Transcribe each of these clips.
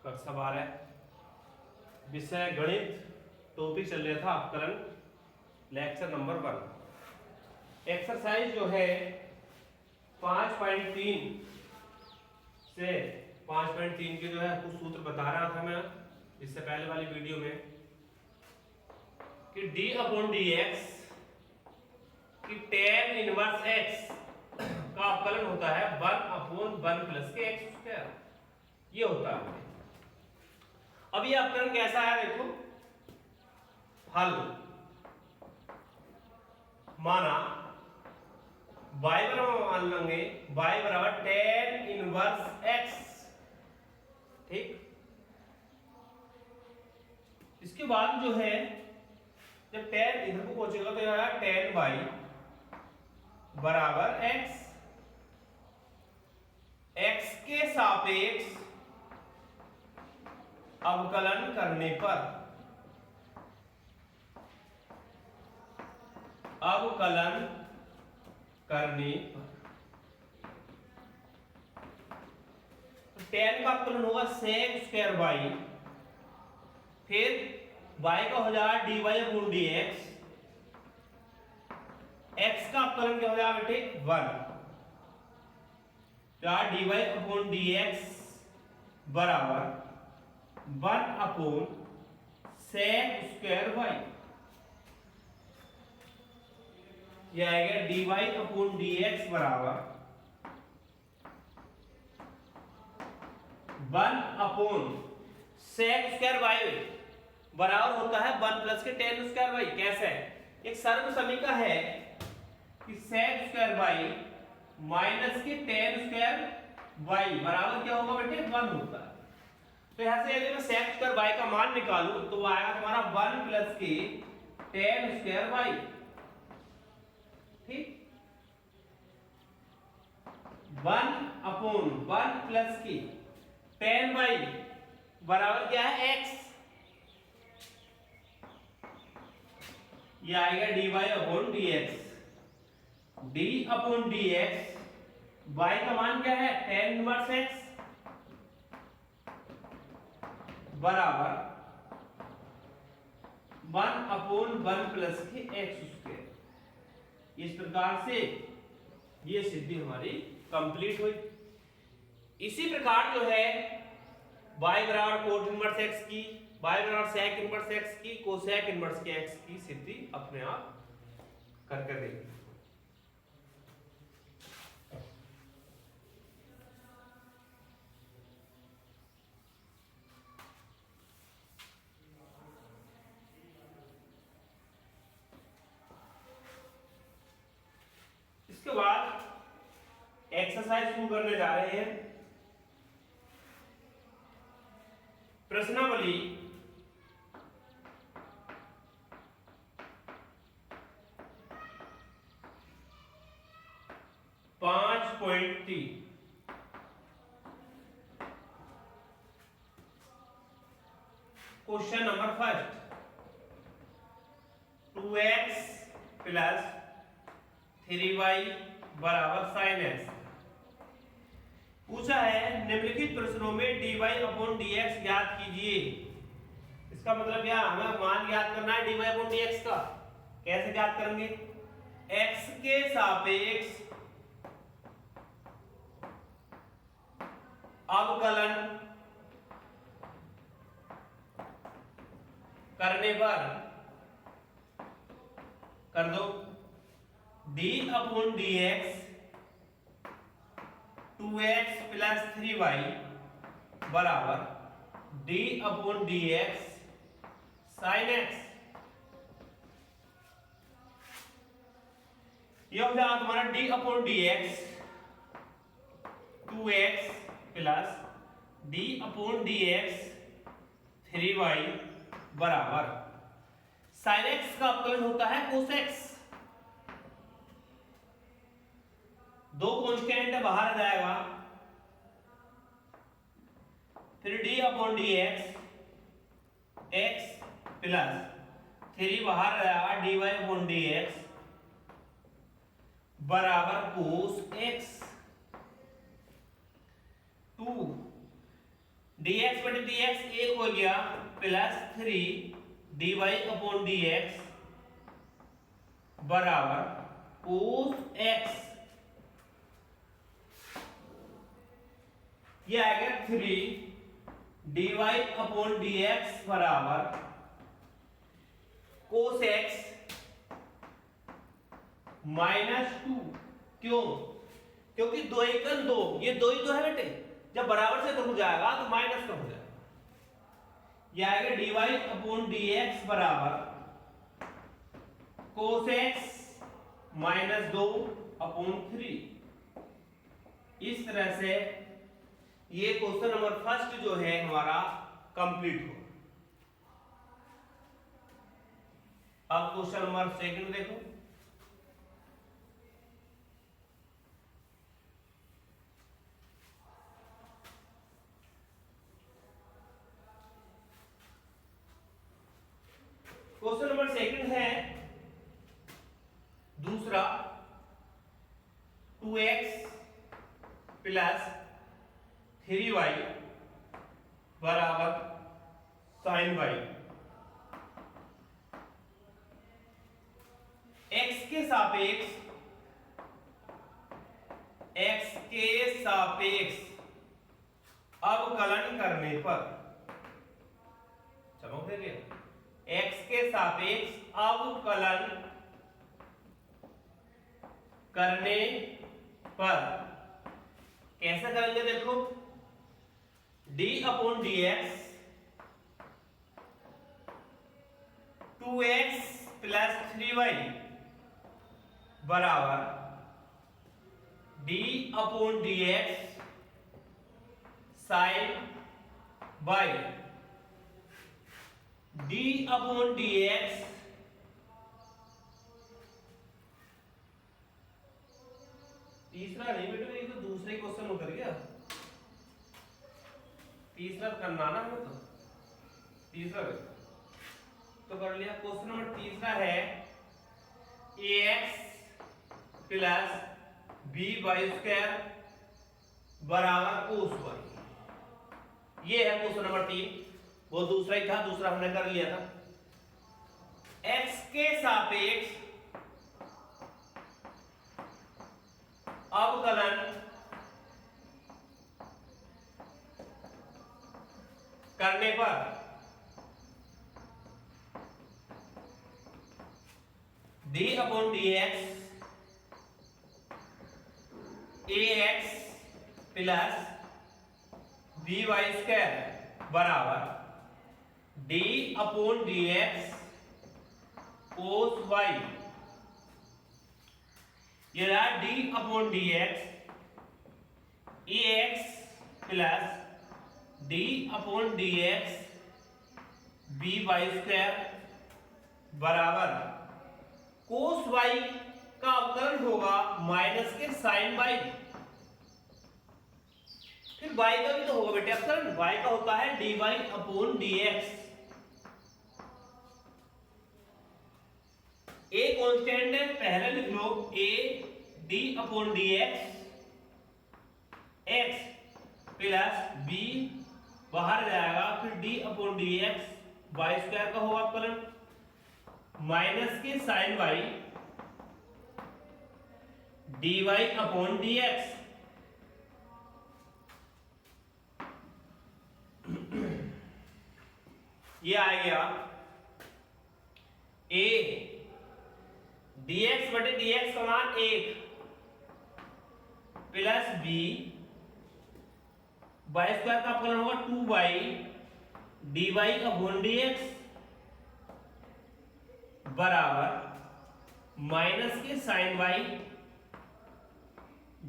कक्षा 12 विषय गणित, टॉपिक चल रहा था अपकलन, लेक्चर नंबर 1। एक्सरसाइज जो है 5.3 से 5.3 के जो है कुछ सूत्र बता रहा था मैं इससे पहले वाली वीडियो में कि d/dx कि tan इनवर्स x का अपकलन होता है 1/1 प्लस के x स्क्वायर, ये होता है। अब ये अपकलन कैसा है देखो, हल माना y बराबर मान लेंगे y बराबर tan इनवर्स x, ठीक। इसके बाद जो है जब tan इधर को पहुंचेगा तो यह tan y बराबर x, x के सापेक्ष अवकलन करने पर tan का अवकलन होगा sec स्क्वायर y, फिर y का हो जाएगा dy/dx, x का अवकलन क्या हो जाएगा बेटे 1, तो dy/dx बराबर 1/sec स्क्वायर y, यह आएगा dy/dx बराबर 1/sec स्क्वायर y बराबर होता है 1 प्लस के tan स्क्वायर y। कैसे है, एक सर्व समीकरण है कि sec स्क्वायर y माइनस के tan स्क्वायर y बराबर क्या होगा बेटे 1 होता है। तो यहां से यदि मैं sec स्क्वायर y का मान निकालूं तो वो आएगा तुम्हारा 1 प्लस के tan स्क्वायर y, ठीक। 1/1 प्लस की tan y बराबर क्या है x, ये आएगा dy/dx, d/dx y का मान क्या है tan इनवर्स x बराबर 1/1 प्लस के x स्क्वायर। इस प्रकार से ये सिद्धि हमारी कंप्लीट हुई। इसी प्रकार जो है y बराबर cot इनवर्स x की, y बराबर sec इनवर्स x की, cosec इनवर्स के x की सिद्धि अपने आप करके देखिए। इसके बाद एक्सरसाइज शुरू करने जा रहे हैं। प्रश्नावली 5.3 question number first, 2x plus 3y बराबर sin x। पूछा है निम्नलिखित प्रश्नों में dy/dx ज्ञात कीजिए। इसका मतलब क्या, हमें मान ज्ञात करना है dy/dx का। कैसे ज्ञात करेंगे, x के सापेक्ष अवकलन करने पर कर दो d/dx 2x प्लस 3y बराबर d/dx sin x। यह हो जाएगा तुम्हारा d/dx 2x plus d/dx 3y बराबर sin x का अवकलन होता है cos x। दो कांस्टेंट बाहर आ जाएगा, फिर d/dx x प्लस 3 बाहर आ जाएगा dy/dx बराबर cos x। 2 dx बटे dx एक हो गया प्लस 3 dy अपॉन dx बराबर cos x, ये आएगा 3 dy अपॉन dx बराबर cos x -2। क्यों? क्योंकि 2 एकन 2, ये 2 ही तो है बेटे, जब बराबर से तो हो जाएगा तो माइनस का हो जाएगा। ये आएगा dy अपॉन dx बराबर cos x -2 अपॉन 3। इस तरह से ये क्वेश्चन नंबर फर्स्ट जो है हमारा कंप्लीट हो। अब क्वेश्चन नंबर सेकंड देखो। क्वेश्चन नंबर सेकंड है दूसरा 2x प्लस 3y बराबर sin y। x के सापेक्ष अवकलन करने पर, चमक दे x के सापेक्ष अवकलन करने पर कैसे करेंगे देखो, d upon dx 2x plus 3y बराबर d upon dx sin y, d upon dx तीसरा नहीं बेटा, ये तो दूसरा ही क्वेश्चन उतर गया, तीसरा करना ना हमें, तो तीसरा तो कर लिया। क्वेश्चन नंबर तीसरा है ax प्लस b² बराबर cos y। ये है क्वेश्चन नंबर 3, वो दूसरा ही था, दूसरा हमने कर लिया था। x के सापेक्ष अवकलन करने पर d upon dx ax plus by² बराबर d upon dx cos y। ये रहा d upon dx ax plus d upon dx by² बराबर cos y का अवकलन होगा माइनस के sin y। फिर y का भी तो होगा बेटे अवकलन, y का होता है dy upon dx। a constant है, पहले लिख लो a d upon dx x plus b बाहर जाएगा, फिर d अपॉन dx y² का होगा अवकलन माइनस के sin y dy upon dx। ये आ गया a dx बटे dx का मान 1 प्लस b y² का अवकलन होगा 2y dy अपॉन dx बराबर माइनस के sin y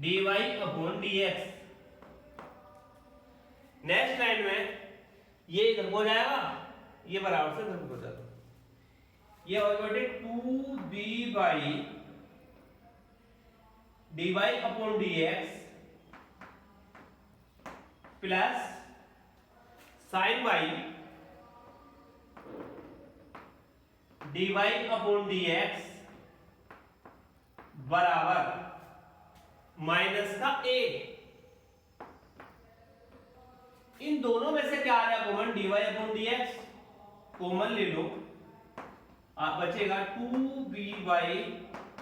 dy upon dx। Next line में ये इधर हो जाएगा, ये बराबर से इधर हो जाएगा, ये हो जाएगा 2b by dy upon dx plus sin y dy upon dx बराबर माइनस का a। इन दोनों में से क्या आ रहा है common, dy upon dx common ले लो, आप बचेगा 2by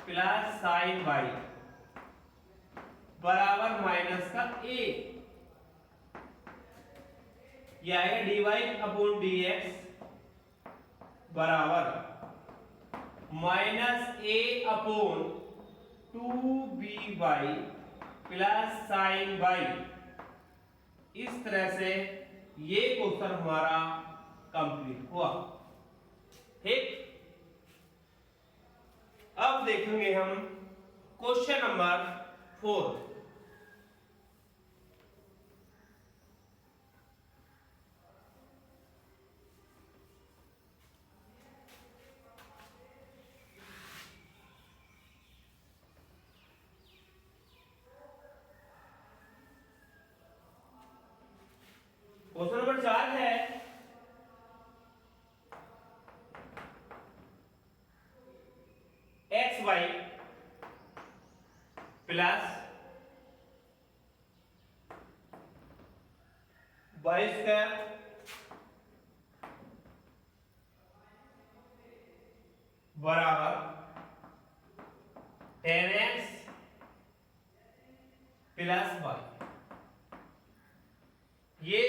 प्लस साइन y बराबर माइनस का a, यह आएगा dy अपॉन dx बराबर minus a upon 2by plus sign y। इस तरह से ये क्वेश्चन हमारा कंप्लीट हुआ। ठीक, अब देखेंगे हम क्वेश्चन नंबर 4। क्वेश्चन नंबर 4 है x y plus y square बराबर 10x प्लस वाई। ये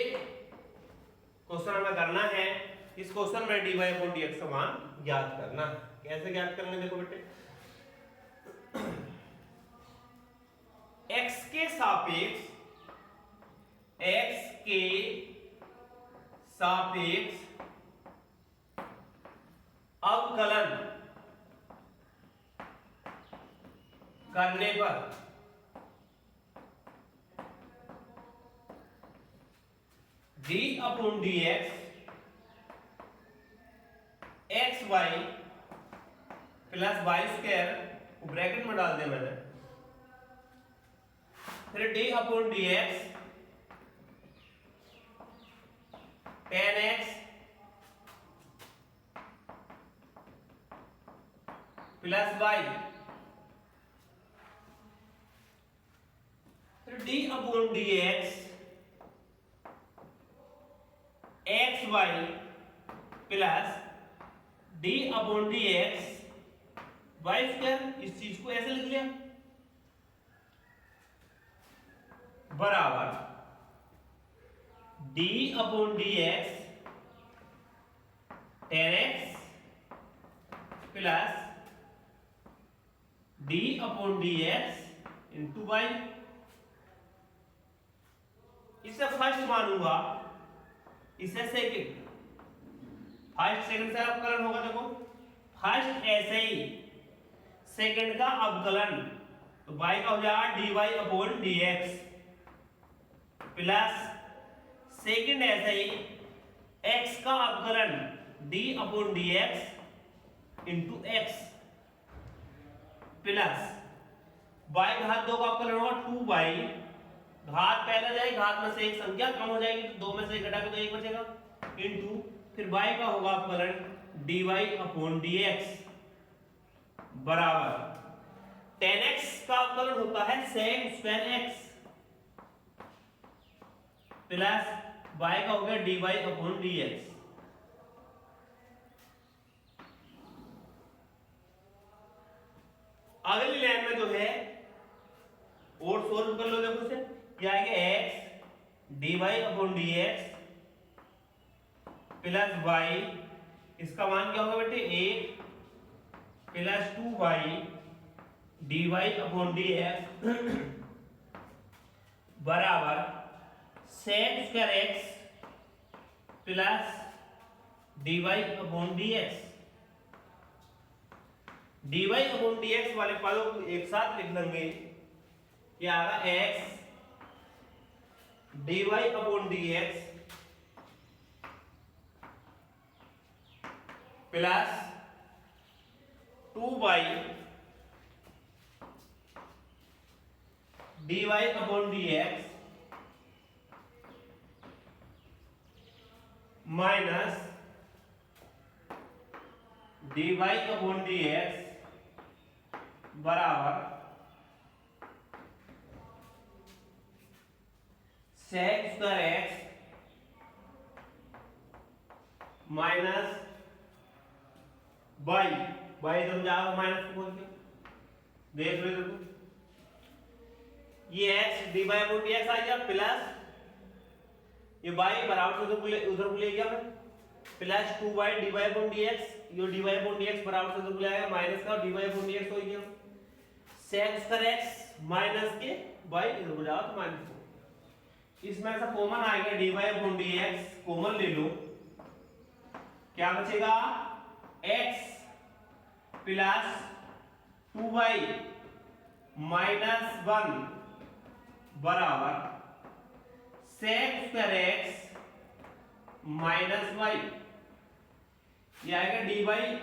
क्वेश्चन हमें करना है। इस क्वेश्चन में dy अपॉन dx का मान ज्ञात करना है। कैसे ज्ञात करेंगे, देखो बेटे, x के सापेक्ष अवकलन करने पर d upon dx x y plus y square को ब्रैकेट में डाल दिया मैंने, फिर d upon dx 10x plus y, फिर d upon dx x y plus d upon dx y square. इस चीज को ऐसे लिख लिया बराबर d upon dx 10x plus d upon dx into y. इसे फर्स्ट मानूंगा, इसे सेकंड, फर्स्ट सेकंड से अवकलन होगा। देखो फर्स्ट ऐसे ही सेकंड का अवकलन, तो y का हो जाएगा dy upon dx plus second ऐसे ही x का अवकलन d upon dx into x plus y घात 2 का अवकलन होगा 2y, घात पहले जाएगी, घात में से एक संख्या कम हो जाएगी तो 2 में से एक घटा के तो 1 बचेगा, इंटू फिर y का होगा अवकलन dy अपॉन dx बराबर 10x का अवकलन होता है sec square x plus y का हो गया dy अपॉन dx। अगली लाइन में जो है और सोल्व कर लो। देखो इसे, क्या आएगा x dy upon dx plus y, इसका मान क्या होगा बेटे 1 plus 2y dy upon dx बराबर sec square x plus dy upon dx। dy upon dx वाले पदों को एक साथ लिख लेंगे, क्या आएगा x dy upon dx plus 2y dy upon dx minus dy upon dx बराबर sec square x minus y, y इधर जाओ माइनस को बोल के देख लो इधर, ये x dy अपॉन dx आ गया प्लस ये y बराबर से उधर को ले गया मैं plus 2y dy upon dx, ये dy अपॉन dx बराबर से उधर को ले आएगा माइनस का dy अपॉन dx हो गया sec स्क्वायर x माइनस के y इधर को जाओ तो माइनस हो, इसमें से कॉमन आ गया dy अपॉन dx कॉमन ले लो, क्या बचेगा x प्लस 2y माइनस 1 बराबर sec square x minus y, ये आएगा dy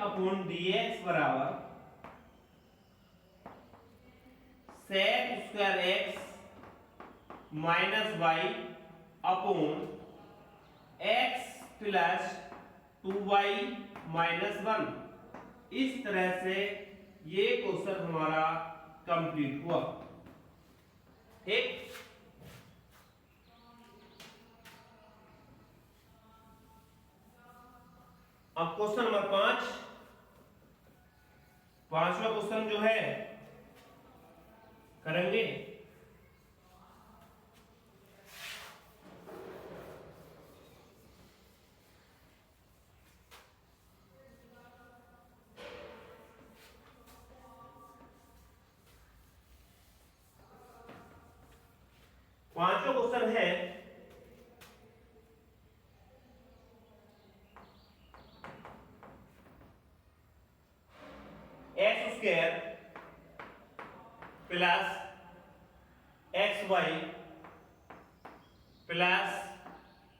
अपॉन dx बराबर sec square x minus y upon x plus 2y minus 1। इस तरह से ये क्वेश्चन हमारा कंप्लीट हुआ। ठीक, अब क्वेश्चन नंबर 5, पांचवा क्वेश्चन जो है करेंगे। पांचवा क्वेश्चन है x square plus x y plus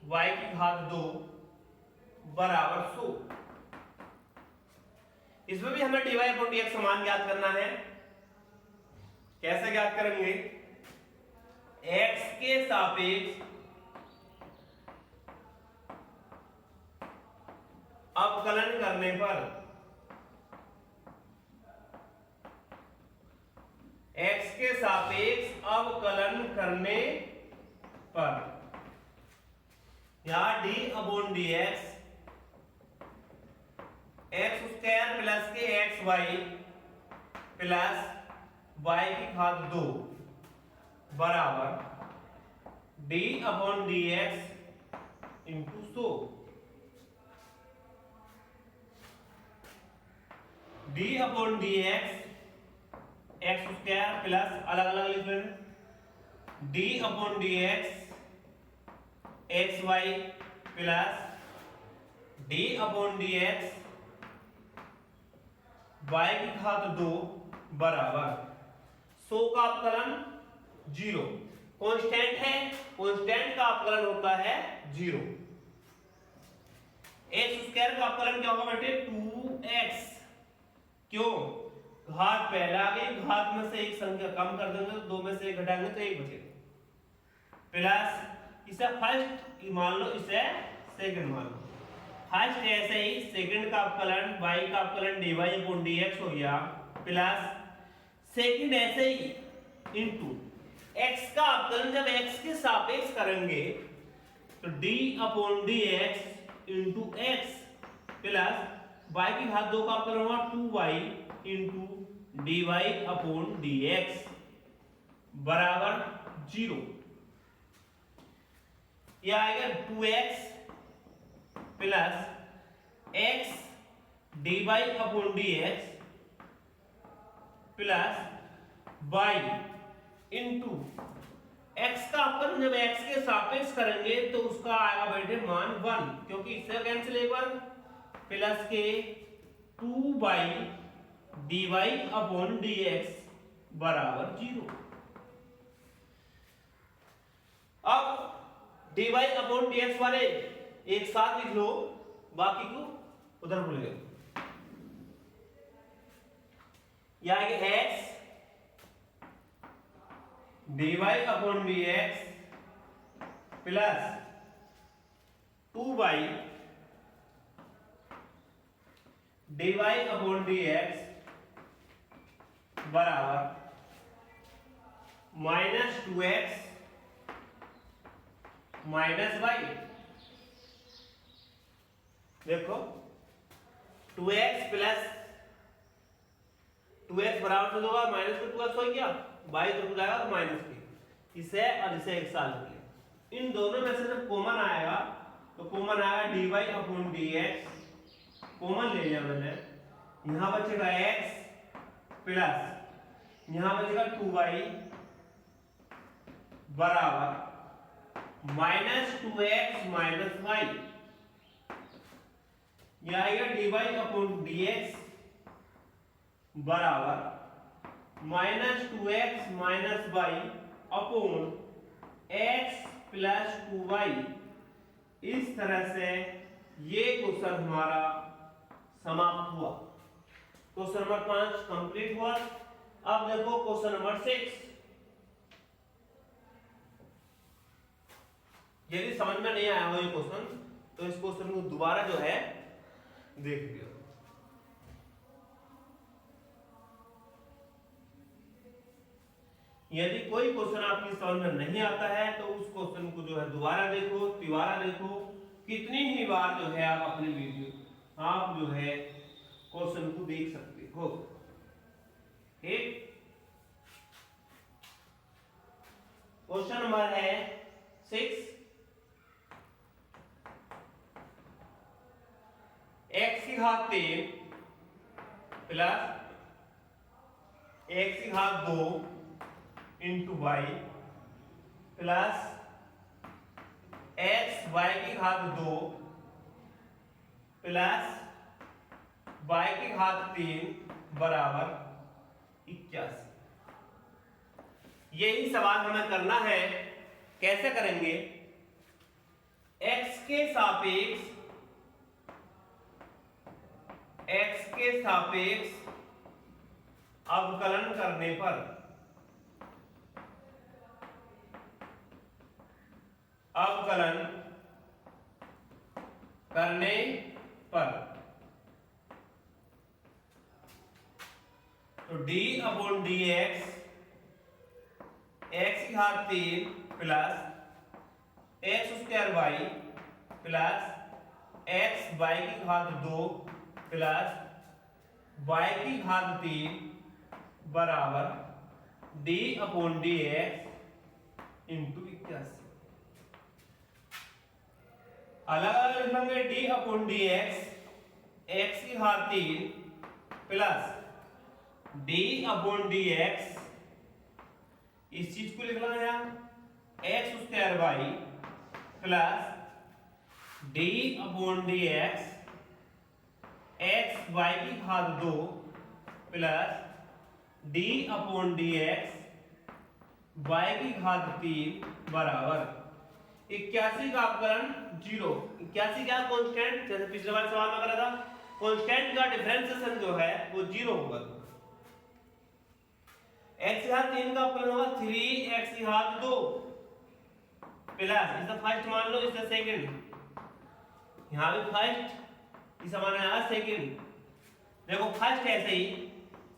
y की घात 2 बराबर 100। इसमें भी हमें dy अपॉन dx समान ज्ञात करना है। कैसे ज्ञात करेंगे? x के सापेक्ष अवकलन करने पर x के सापेक्ष अवकलन करने पर या d upon dx x square plus के एक्स वाई प्लस वाई की घात 2 बराबर d upon dx into 100। d upon dx x square plus अलग अलग लिख लेना d upon dx x y plus d upon dx y की घात 2 बराबर 100 का अवकलन 0। कांस्टेंट है, कांस्टेंट का अवकलन होता है 0। एक्स स्क्वायर का अवकलन क्या होगा बेटे? 2x। क्यों? घात पहले आ गई, घात में से एक संख्या कम कर देंगे तो 2 में से 1 घटाएंगे तो 1 बचेगा प्लस इसे फर्स्ट मान लो, इसे सेकंड मान लो। फर्स्ट ऐसे ही सेकंड का अवकलन y का अवकलन dy अपॉन dx हो गया प्लस सेकंड ऐसे ही इनटू x का अवकलन जब x के सापेक्ष करेंगे तो d upon dx into x plus y की घात 2 का अवकलन होगा 2y into dy upon dx बराबर 0। यह आएगा 2x plus x dy upon dx plus y into x का अवकलन जब x के सापेक्ष करेंगे तो उसका आएगा बेटे मान 1, क्योंकि इससे कैंसिल एक बार प्लस के 2y dy अपॉन dx बराबर 0। अब dy अपॉन dx वाले एक साथ लिख लो, बाकी को उधर भूल गए। यह आएगा x dy upon dx plus 2y dy upon dx बराबर माइनस 2x माइनस y। देखो 2x प्लस 2x बराबर से होगा माइनस का 2x हो गया, बाई तरफ जाएगा तो माइनस की, इसे और इसे एक साथ लिया। इन दोनों में से जब कॉमन आएगा तो कॉमन आएगा dy अपॉन dx, कॉमन ले लिया मैंने, यहां बचेगा x प्लस यहां बचेगा 2y बराबर माइनस 2x माइनस y, यह आएगा dy अपॉन dx बराबर minus 2x minus y upon x plus 2y। इस तरह से ये क्वेश्चन हमारा समाप्त हुआ। क्वेश्चन नंबर 5 कंप्लीट हुआ। अब देखो क्वेश्चन नंबर 6। यदि समझ में नहीं आया हो ये क्वेश्चन तो इस क्वेश्चन को दोबारा जो है देख लियो। यदि कोई क्वेश्चन आपकी समझ में नहीं आता है तो उस क्वेश्चन को जो है दोबारा देखो, तिबारा देखो, कितनी ही बार जो है आप अपनी वीडियो आप जो है क्वेश्चन को देख सकते हो। ठीक, क्वेश्चन नंबर है 6। x की घात 3 प्लस x की घात 2 into y plus x y की घात 2 प्लस y की घात 3 बराबर 81। यही सवाल हमें करना है। कैसे करेंगे? x के सापेक्ष अवकलन करने पर तो d अपॉन dx x की घात 3 plus x square y plus x y की घात 2 प्लस y की घात 3 बराबर d अपॉन dx इंटू 81। अलग अलग लिखेंगे। d अपॉन dx x की घात 3 प्लस d अपॉन dx, इस चीज को लिखना है x square y plus d upon dx x y की घात 2 plus d upon dx y की घात 3 बराबर 81 का अवकलन 0। 81 क्या कांस्टेंट, जैसे पिछले बार सवाल में करा था, कांस्टेंट का डिफरेंशिएशन जो है वो 0 होगा। x की घात 3 का अवकलन होगा 3x की घात 2 प्लस इस फर्स्ट मान लो, इस सेकंड, यहां भी फर्स्ट, इस मान आया सेकंड। देखो फर्स्ट ऐसे ही,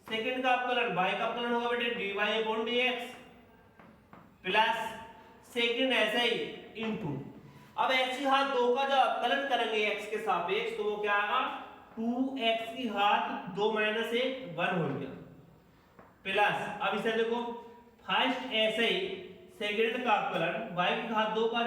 सेकंड का अवकलन y का अवकलन होगा बेटे dy upon dx plus second ऐसे ही इनटू, अब x की घात 2 का जब अवकलन करेंगे x के सापेक्ष तो वो क्या आएगा 2x की घात 2 माइनस 1 1 हो गया प्लस, अब इसे देखो फर्स्ट ऐसे ही सेकंड का अवकलन y की घात 2 का